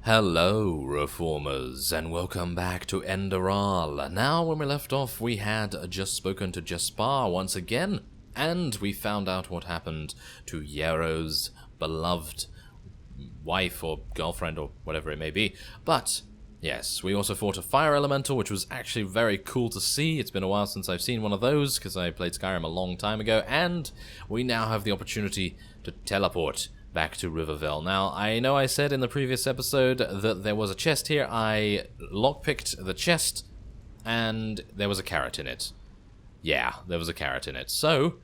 Hello, Reformers, and welcome back to Enderal. Now, when we left off, we had just spoken to Jaspar once again, and we found out what happened to Yarrow's beloved wife or girlfriend or whatever it may be. But, yes, we also fought a fire elemental, which was actually very cool to see. It's been a while since I've seen one of those, because I played Skyrim a long time ago, and we now have the opportunity to teleport back to Riverville. Now, I know I said in the previous episode that there was a chest here. I lockpicked the chest, and there was a carrot in it. Yeah, there was a carrot in it. So,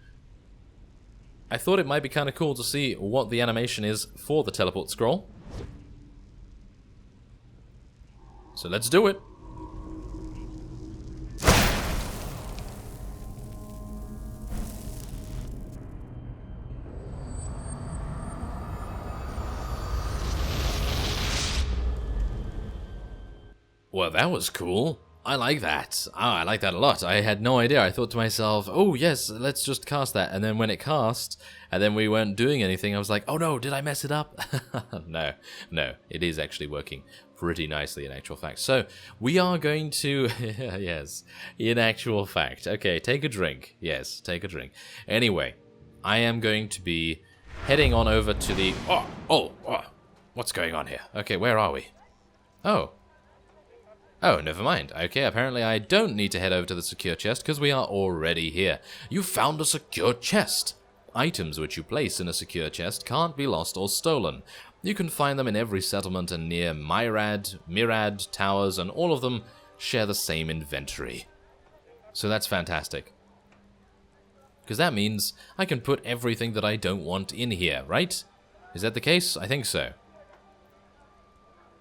I thought it might be kind of cool to see what the animation is for the teleport scroll. So let's do it. Well, that was cool. I like that. I like that a lot. I had no idea. I thought to myself, oh yes, let's just cast that. And then when it cast, and then we weren't doing anything, I was like, oh no, did I mess it up? No, it is actually working pretty nicely in actual fact. So, we are going to, yes, in actual fact. Okay, take a drink. Yes, take a drink. Anyway, I am going to be heading on over to the, what's going on here? Okay, where are we? Oh, never mind. Okay, apparently I don't need to head over to the secure chest because we are already here. You found a secure chest. Items which you place in a secure chest can't be lost or stolen. You can find them in every settlement and near Mirad, towers, and all of them share the same inventory. So that's fantastic. Because that means I can put everything that I don't want in here, right? Is that the case? I think so.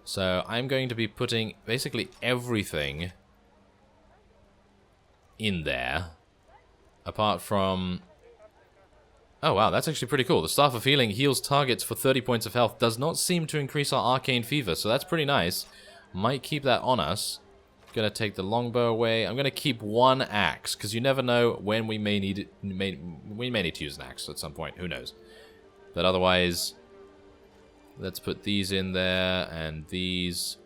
So I'm going to be putting basically everything in there, apart from... Oh wow, that's actually pretty cool. The Staff of Healing heals targets for 30 points of health, does not seem to increase our Arcane Fever, so that's pretty nice. Might keep that on us. Gonna take the longbow away. I'm gonna keep one axe, because you never know when we may need it. We may need to use an axe at some point, who knows. But otherwise... Let's put these in there, and these.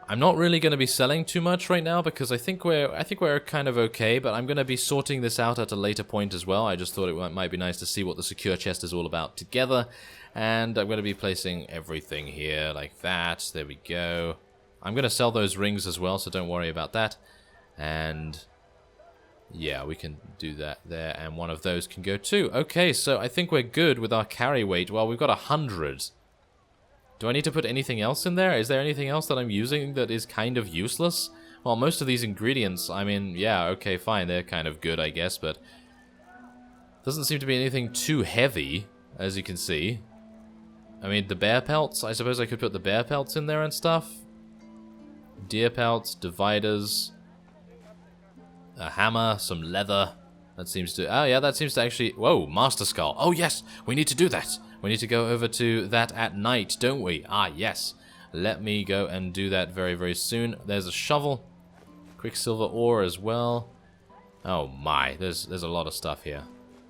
I'm not really going to be selling too much right now because I think we're kind of okay, but I'm going to be sorting this out at a later point as well. I just thought it might be nice to see what the secure chest is all about together, and I'm going to be placing everything here like that. There we go. I'm going to sell those rings as well, so don't worry about that. And yeah, we can do that there, and one of those can go too. Okay, so I think we're good with our carry weight. Well, we've got 100. Do I need to put anything else in there? Is there anything else that I'm using that is kind of useless? Well, most of these ingredients, I mean, yeah, okay, fine, they're kind of good, I guess, but doesn't seem to be anything too heavy, as you can see. I mean, the bear pelts, I suppose I could put the bear pelts in there and stuff. Deer pelts, dividers... A hammer, some leather. That seems to... Oh, yeah, that seems to actually... Whoa, Master Skull. Oh, yes, we need to do that. We need to go over to that at night, don't we? Ah, yes. Let me go and do that very, very soon. There's a shovel. Quicksilver ore as well. Oh, my. There's a lot of stuff here.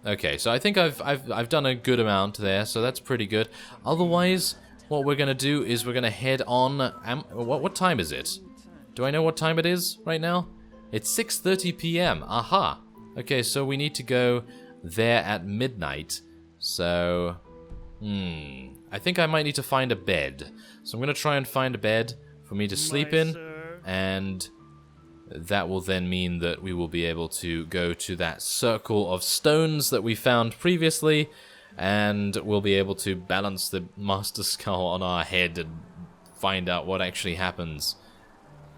Okay, so I think I've done a good amount there, so that's pretty good. Otherwise, what we're going to do is we're going to head on... What time is it? Do I know what time it is right now? It's 6:30 p.m. Aha. Okay, so we need to go there at midnight. So, I think I might need to find a bed. So I'm going to try and find a bed for me to sleep in. And that will then mean that we will be able to go to that circle of stones that we found previously. And we'll be able to balance the Master Skull on our head and find out what actually happens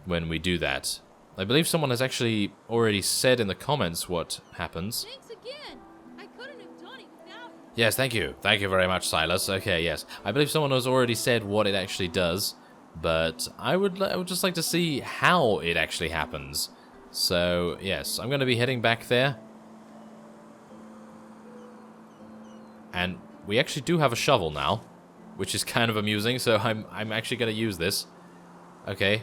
when we do that. I believe someone has actually already said in the comments what happens. Thanks again. I couldn't have done it without you. Yes, thank you. Thank you very much, Silas. Okay, yes. I believe someone has already said what it actually does, but I would just like to see how it actually happens. So, yes, I'm going to be heading back there. And we actually do have a shovel now, which is kind of amusing, so I'm actually going to use this. Okay.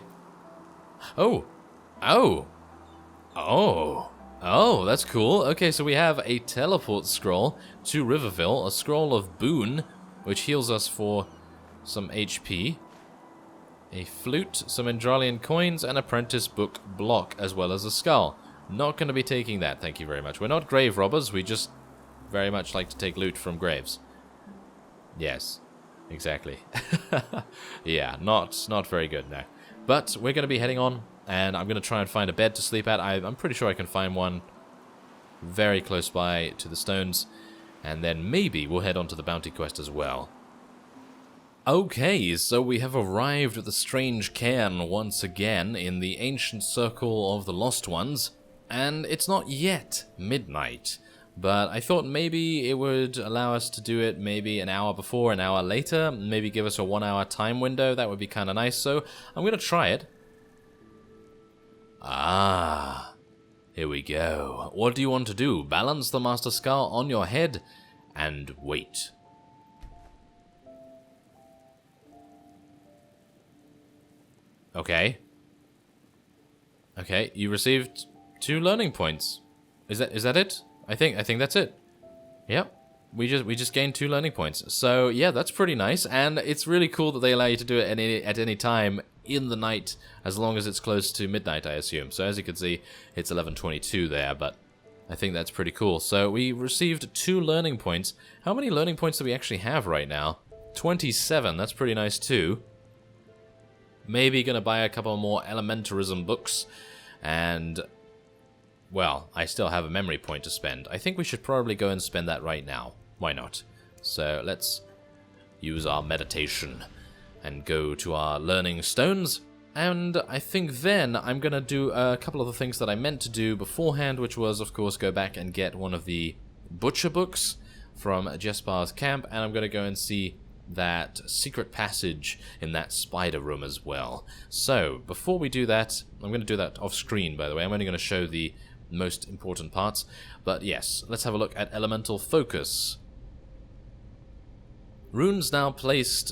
Oh! Oh, that's cool. Okay, so we have a teleport scroll to Riverville, a scroll of boon, which heals us for some HP, a flute, some Enderalian coins, an apprentice book block, as well as a skull. Not going to be taking that, thank you very much. We're not grave robbers, we just very much like to take loot from graves. Yes, exactly. Yeah, not very good, no. But we're going to be heading on, and I'm going to try and find a bed to sleep at. I'm pretty sure I can find one very close by to the stones, and then maybe we'll head on to the bounty quest as well. Okay, so we have arrived at the strange cairn once again in the ancient circle of the Lost Ones, and it's not yet midnight, but I thought maybe it would allow us to do it maybe an hour before, an hour later, maybe give us a 1 hour time window. That would be kind of nice, so I'm going to try it. Ah... Here we go. What do you want to do? Balance the Master Skull on your head and wait. Okay. Okay, you received 2 learning points. Is that it? I think that's it. Yep. We just gained 2 learning points. So yeah, that's pretty nice, and it's really cool that they allow you to do it at any time in the night, as long as it's close to midnight, I assume. So as you can see, it's 11:22 there, but I think that's pretty cool. So we received 2 learning points. How many learning points do we actually have right now? 27. That's pretty nice too. Maybe gonna buy a couple more elementarism books, and well, I still have a memory point to spend. I think we should probably go and spend that right now. Why not? So let's use our meditation and go to our learning stones. And I think then I'm going to do a couple of the things that I meant to do beforehand, which was, of course, go back and get one of the butcher books from Jespar's camp, and I'm going to go and see that secret passage in that spider room as well. So, before we do that, I'm going to do that off screen, by the way. I'm only going to show the most important parts. But yes, let's have a look at elemental focus. Runes now placed...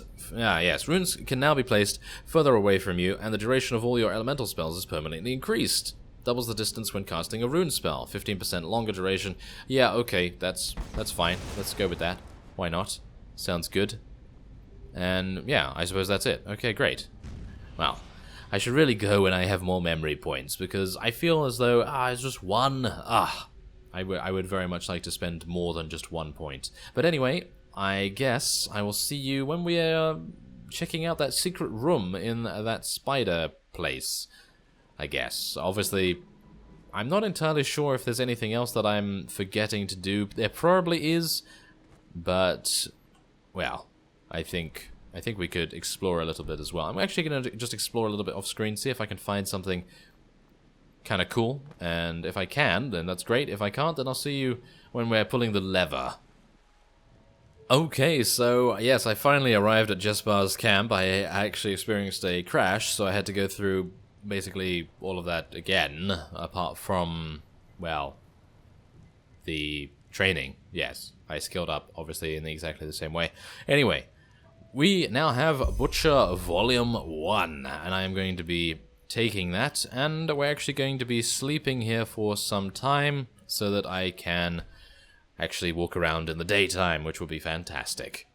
runes can now be placed further away from you, and the duration of all your elemental spells is permanently increased. Doubles the distance when casting a rune spell. 15% longer duration. Yeah, okay, that's fine. Let's go with that. Why not? Sounds good. And yeah, I suppose that's it. Okay, great. Well, I should really go when I have more memory points, because I feel as though, it's just one. I would very much like to spend more than just 1 point. But anyway, I guess I will see you when we are checking out that secret room in that spider place, I guess. Obviously, I'm not entirely sure if there's anything else that I'm forgetting to do. There probably is, but, well, I think we could explore a little bit as well. I'm actually going to just explore a little bit off screen, see if I can find something kind of cool. And if I can, then that's great. If I can't, then I'll see you when we're pulling the lever. Okay, so yes, I finally arrived at Jespar's camp. I actually experienced a crash, so I had to go through basically all of that again, apart from, well, the training. Yes, I skilled up, obviously, in exactly the same way. Anyway, we now have Butcher Volume 1, and I am going to be taking that, and we're actually going to be sleeping here for some time, so that I can actually walk around in the daytime, which will be fantastic.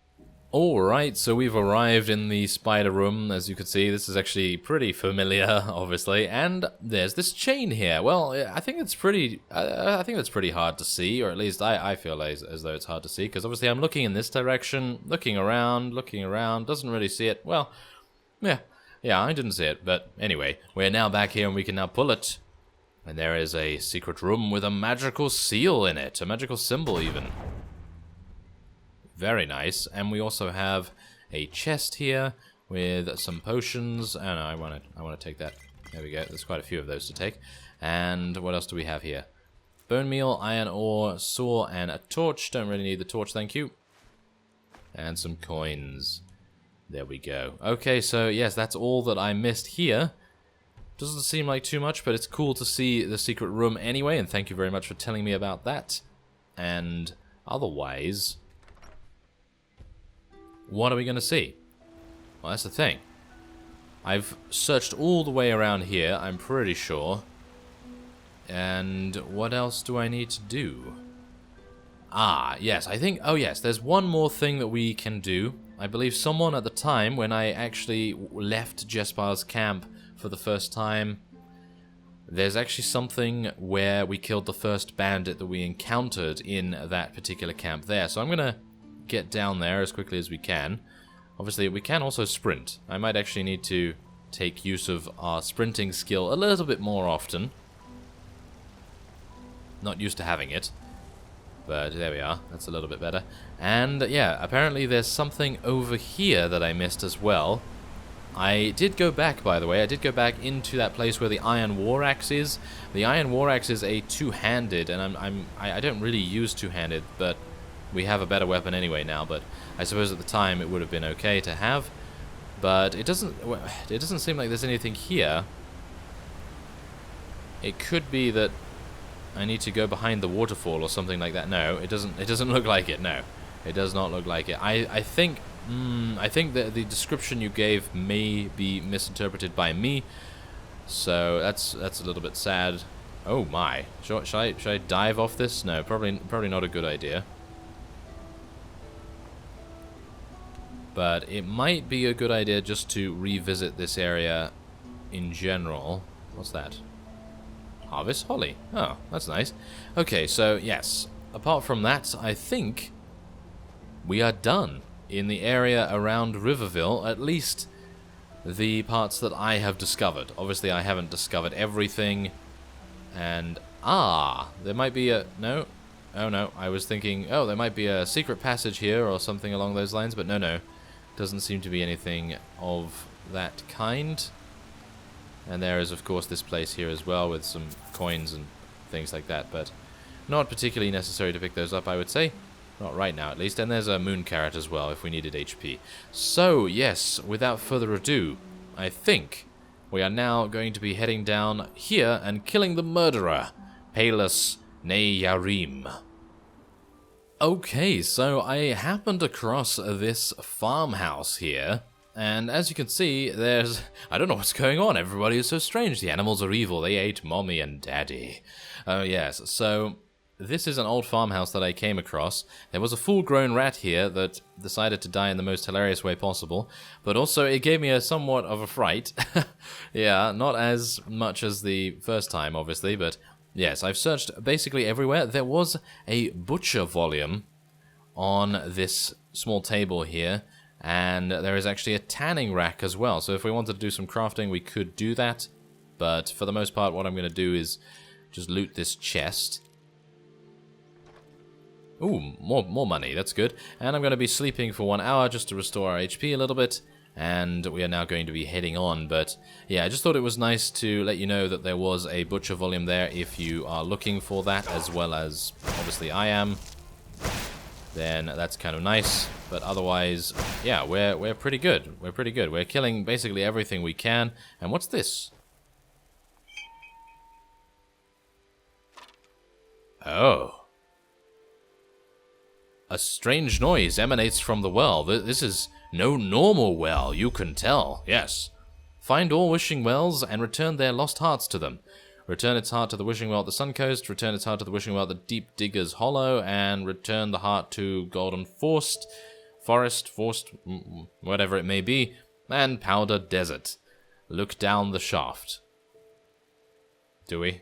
Alright, so we've arrived in the spider room. As you can see, this is actually pretty familiar, obviously, and there's this chain here. Well, I think it's pretty, I think that's pretty hard to see, or at least I feel as though it's hard to see, because obviously I'm looking in this direction, looking around, doesn't really see it. Well, yeah, I didn't see it, but anyway, we're now back here and we can now pull it. And there is a secret room with a magical seal in it, a magical symbol even. Very nice. And we also have a chest here with some potions. Oh no, I want to take that. There we go. There's quite a few of those to take. And what else do we have here? Bone meal, iron ore, saw, and a torch. Don't really need the torch, thank you. And some coins. There we go. Okay, so yes, that's all that I missed here. Doesn't seem like too much, but it's cool to see the secret room anyway, and thank you very much for telling me about that. And otherwise, what are we going to see? Well, that's the thing. I've searched all the way around here, I'm pretty sure. And what else do I need to do? Ah, yes, I think... Oh, yes, there's one more thing that we can do. I believe someone at the time, when I actually left Jespar's camp for the first time, there's actually something where we killed the first bandit that we encountered in that particular camp there. So I'm going to get down there as quickly as we can. Obviously, we can also sprint. I might actually need to take use of our sprinting skill a little bit more often. Not used to having it. But there we are. That's a little bit better. And yeah, apparently there's something over here that I missed as well. I did go back, by the way. I did go back into that place where the Iron War Axe is. The Iron War Axe is a two-handed, and I don't really use two-handed, but we have a better weapon anyway now. But I suppose at the time it would have been okay to have. But it doesn't seem like there's anything here. It could be that I need to go behind the waterfall or something like that. No, it doesn't look like it. No, it does not look like it. I think that the description you gave may be misinterpreted by me, so that's a little bit sad. Oh my! Should I dive off this? No, probably not a good idea. But it might be a good idea just to revisit this area in general. What's that? Harvest holly. Oh, that's nice. Okay, so yes. Apart from that, I think we are done in the area around Riverville, at least the parts that I have discovered. Obviously, I haven't discovered everything. And, there might be a... No. Oh, no. I was thinking, oh, there might be a secret passage here or something along those lines, but no. Doesn't seem to be anything of that kind. And there is, of course, this place here as well with some coins and things like that, but not particularly necessary to pick those up, I would say. Not right now, at least. And there's a moon carrot as well, if we needed HP. So, yes, without further ado, I think we are now going to be heading down here and killing the murderer, Palus Nehrim. Okay, so I happened across this farmhouse here. And as you can see, there's... I don't know what's going on. Everybody is so strange. The animals are evil. They ate mommy and daddy. Oh, yes. So, this is an old farmhouse that I came across. There was a full-grown rat here that decided to die in the most hilarious way possible. But also, it gave me a somewhat of a fright. Yeah, not as much as the first time, obviously. But, yes, I've searched basically everywhere. There was a butcher volume on this small table here. And there is actually a tanning rack as well. So if we wanted to do some crafting, we could do that. But for the most part, what I'm going to do is just loot this chest. Ooh, more money. That's good. And I'm going to be sleeping for 1 hour just to restore our HP a little bit. And we are now going to be heading on. But yeah, I just thought it was nice to let you know that there was a butcher volume there if you are looking for that, as well as obviously I am. Then that's kind of nice, but otherwise, yeah, we're pretty good. We're pretty good. We're killing basically everything we can. And what's this? Oh. A strange noise emanates from the well. This is no normal well, you can tell. Yes. Find all wishing wells and return their lost hearts to them. Return its heart to the wishing well at the Sun Coast, return its heart to the wishing well at the Deep Digger's Hollow, and return the heart to Golden Forest, whatever it may be, and Powder Desert. Look down the shaft. Do we?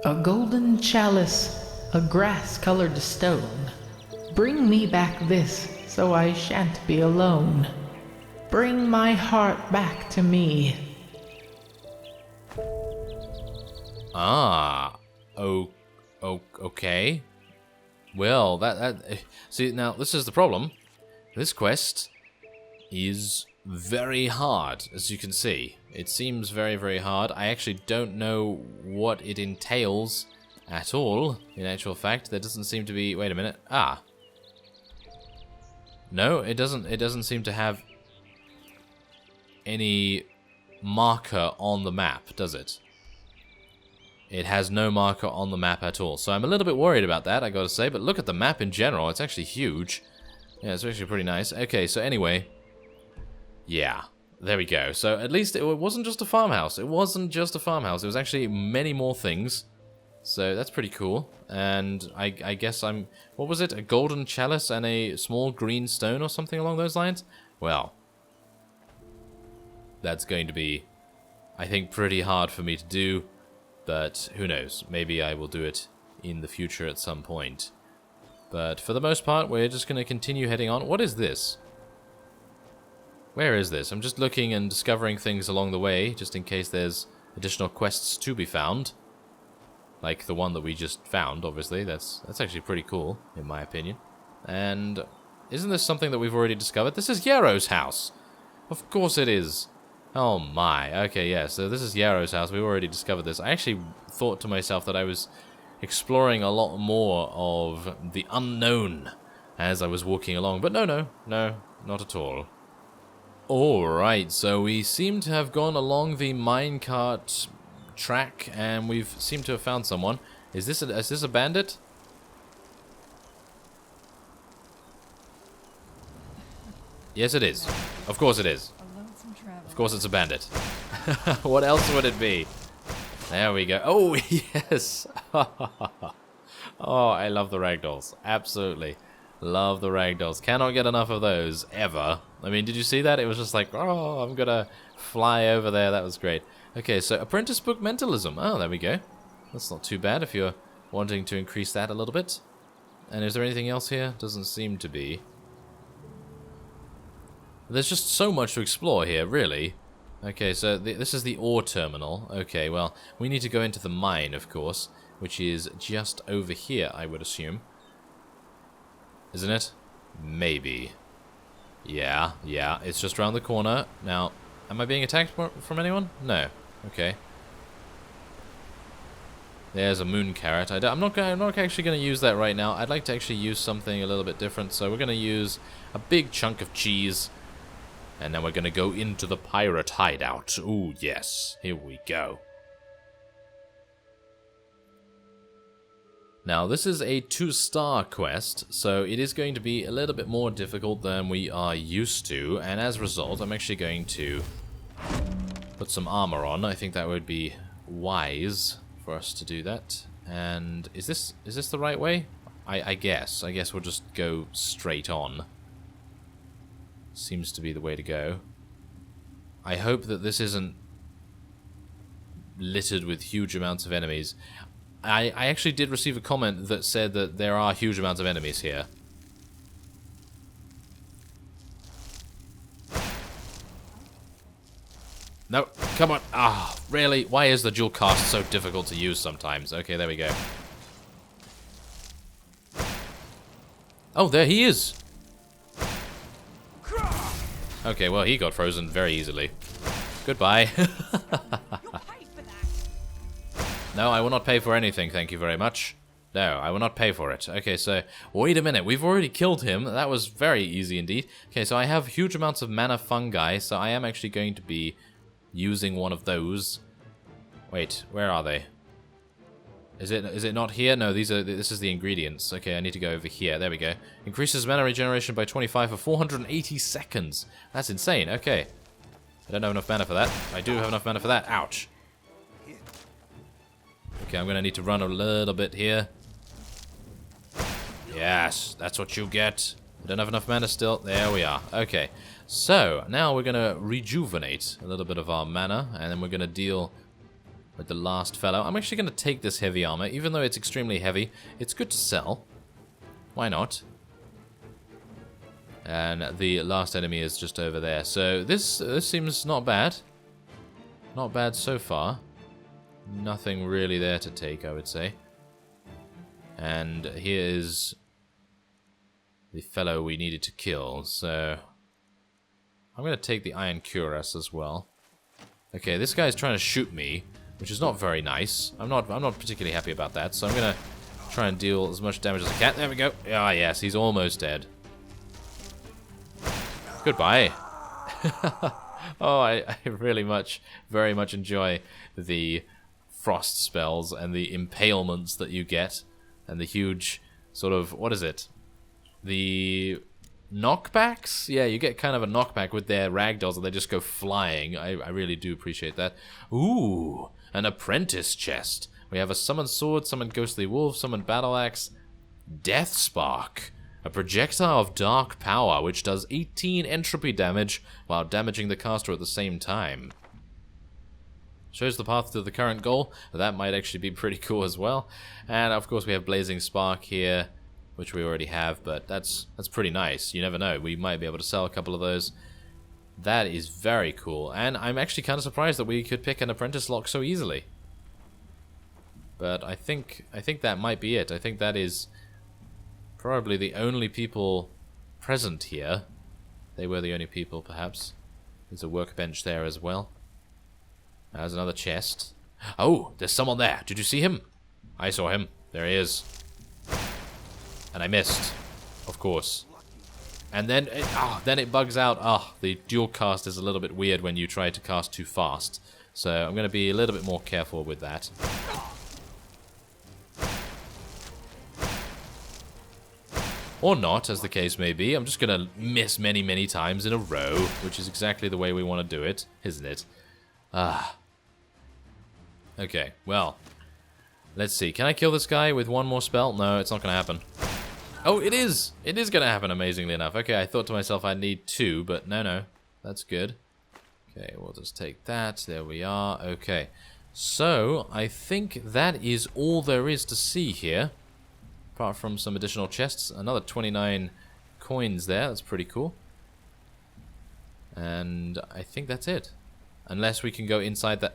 A golden chalice, a grass-colored stone. Bring me back this, so I shan't be alone. Bring my heart back to me. Okay. Well, see, now, this is the problem. This quest is very hard, as you can see. It seems very, very hard. I actually don't know what it entails at all, in actual fact. There doesn't seem to be... Wait a minute. No, it doesn't seem to have any marker on the map, does it? It has no marker on the map at all. So I'm a little bit worried about that, I gotta say. But look at the map in general. It's actually huge. Yeah, it's actually pretty nice. Okay, so anyway. Yeah, there we go. So at least it wasn't just a farmhouse. It wasn't just a farmhouse. It was actually many more things. So that's pretty cool. And I guess I'm... What was it? A golden chalice and a small green stone or something along those lines? Well, that's going to be, I think, pretty hard for me to do. But who knows? Maybe I will do it in the future at some point. But for the most part, we're just going to continue heading on. What is this? Where is this? I'm just looking and discovering things along the way, just in case there's additional quests to be found. Like the one that we just found, obviously. That's actually pretty cool, in my opinion. And isn't this something that we've already discovered? This is Yarrow's house. Of course it is. Oh my. Okay, yeah, so this is Yarrow's house. We've already discovered this. I actually thought to myself that I was exploring a lot more of the unknown as I was walking along. But no, not at all. Alright, so we seem to have gone along the minecart track, and we've seemed to have found someone. Is this a bandit? Yes, it is. Of course it is. Of course it's a bandit. What else would it be? There we go. Oh, yes! Oh, I love the ragdolls. Absolutely. Love the ragdolls. Cannot get enough of those, ever. I mean, did you see that? It was just like, oh, I'm gonna fly over there. That was great. Okay, so apprentice book mentalism. Oh, there we go. That's not too bad if you're wanting to increase that a little bit. And is there anything else here? Doesn't seem to be. There's just so much to explore here, really. Okay, so this is the ore terminal. Okay, well, we need to go into the mine, of course, which is just over here, I would assume. Isn't it? Maybe. Yeah, it's just around the corner. Now, am I being attacked from anyone? No. Okay. There's a moon carrot. I'm not actually going to use that right now. I'd like to actually use something a little bit different. So we're going to use a big chunk of cheese. And then we're going to go into the pirate hideout. Ooh, yes. Here we go. Now, this is a 2-star quest, so it is going to be a little bit more difficult than we are used to. And as a result, I'm actually going to put some armor on. I think that would be wise for us to do that. And is this the right way? I guess. I guess we'll just go straight on. Seems to be the way to go. I hope that this isn't littered with huge amounts of enemies. I actually did receive a comment that said that there are huge amounts of enemies here. No, come on. Ah, really? Why is the dual cast so difficult to use sometimes? Okay, there we go. Oh, there he is. Okay, well, he got frozen very easily. Goodbye. No, I will not pay for anything, thank you very much. No, I will not pay for it. Okay, so, wait a minute, we've already killed him. That was very easy indeed. Okay, so I have huge amounts of mana fungi, so I am actually going to be using one of those. Wait, where are they? Is it not here? No, this is the ingredients. Okay, I need to go over here. There we go. Increases mana regeneration by 25 for 480 seconds. That's insane. Okay. I don't have enough mana for that. I do have enough mana for that. Ouch. Okay, I'm going to need to run a little bit here. Yes, that's what you get. I don't have enough mana still. There we are. Okay, so now we're going to rejuvenate a little bit of our mana, and then we're going to deal with the last fellow. I'm actually going to take this heavy armor, even though it's extremely heavy. It's good to sell. Why not? And the last enemy is just over there. So this seems not bad. Not bad so far. Nothing really there to take, I would say. And here is the fellow we needed to kill. So I'm going to take the iron cuirass as well. Okay, this guy's trying to shoot me, which is not very nice. I'm not particularly happy about that. So I'm going to try and deal as much damage as I can. There we go. Ah, yes, he's almost dead. Goodbye. Oh, I really very much enjoy the frost spells and the impalements that you get, and the huge sort of, what is it? The knockbacks? Yeah, you get kind of a knockback with their ragdolls and they just go flying. I really do appreciate that. Ooh, an apprentice chest. We have a summoned sword, summoned ghostly wolf, summoned battle axe, death spark, a projectile of dark power which does 18 entropy damage while damaging the caster at the same time. Shows the path to the current goal. That might actually be pretty cool as well. And of course we have blazing spark here, which we already have, but that's pretty nice. You never know, we might be able to sell a couple of those. That is very cool, and I'm actually kind of surprised that we could pick an apprentice lock so easily. But I think that might be it. I think that is probably the only people present here. They were the only people, perhaps. There's a workbench there as well. There's another chest. Oh, there's someone there. Did you see him? I saw him. There he is. And I missed, of course. And then it bugs out. The dual cast is a little bit weird when you try to cast too fast. So I'm going to be a little bit more careful with that. Or not, as the case may be. I'm just going to miss many, many times in a row, which is exactly the way we want to do it, isn't it? Okay, well. Let's see. Can I kill this guy with one more spell? No, it's not going to happen. Oh, it is! It is going to happen, amazingly enough. Okay, I thought to myself I'd need 2, but no. That's good. Okay, we'll just take that. There we are. Okay. So, I think that is all there is to see here. Apart from some additional chests. Another 29 coins there. That's pretty cool. And I think that's it. Unless we can go inside the...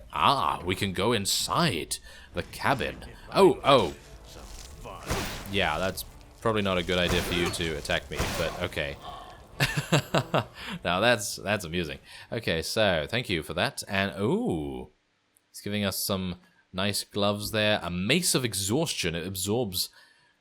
we can go inside the cabin. Oh. Yeah, that's probably not a good idea for you to attack me, but okay. Now that's amusing. Okay, so thank you for that. And it's giving us some nice gloves there. A mace of exhaustion. It absorbs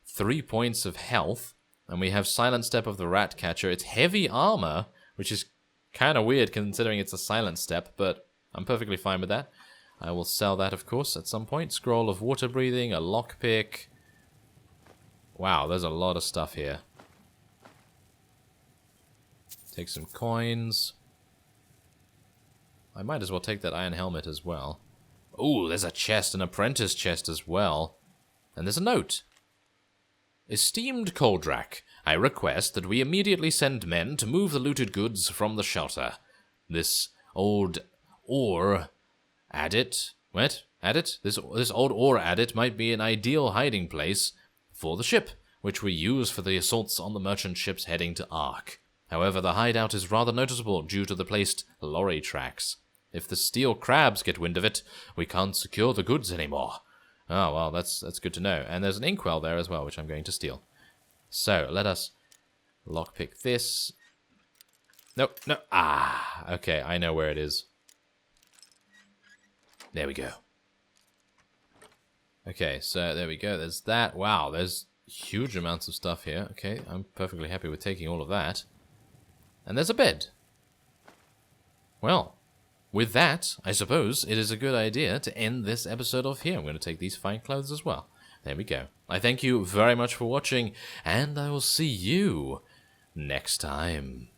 3 points of health. And we have Silent Step of the Rat Catcher. It's heavy armor, which is kind of weird considering it's a silent step, but I'm perfectly fine with that. I will sell that, of course, at some point. Scroll of Water Breathing, a lockpick. Wow, there's a lot of stuff here. Take some coins. I might as well take that iron helmet as well. Ooh, there's a chest, an apprentice chest as well. And there's a note. Esteemed Koldrak, I request that we immediately send men to move the looted goods from the shelter. This old ore adit... What? Adit? This old ore adit might be an ideal hiding place for the ship, which we use for the assaults on the merchant ships heading to Ark. However, the hideout is rather noticeable due to the placed lorry tracks. If the steel crabs get wind of it, we can't secure the goods anymore. Oh, well, that's good to know. And there's an inkwell there as well, which I'm going to steal. So, let us lockpick this. No. Okay, I know where it is. There we go. Okay, so there we go. There's that. Wow, there's huge amounts of stuff here. Okay, I'm perfectly happy with taking all of that. And there's a bed. Well, with that, I suppose it is a good idea to end this episode off here. I'm going to take these fine clothes as well. There we go. I thank you very much for watching, and I will see you next time.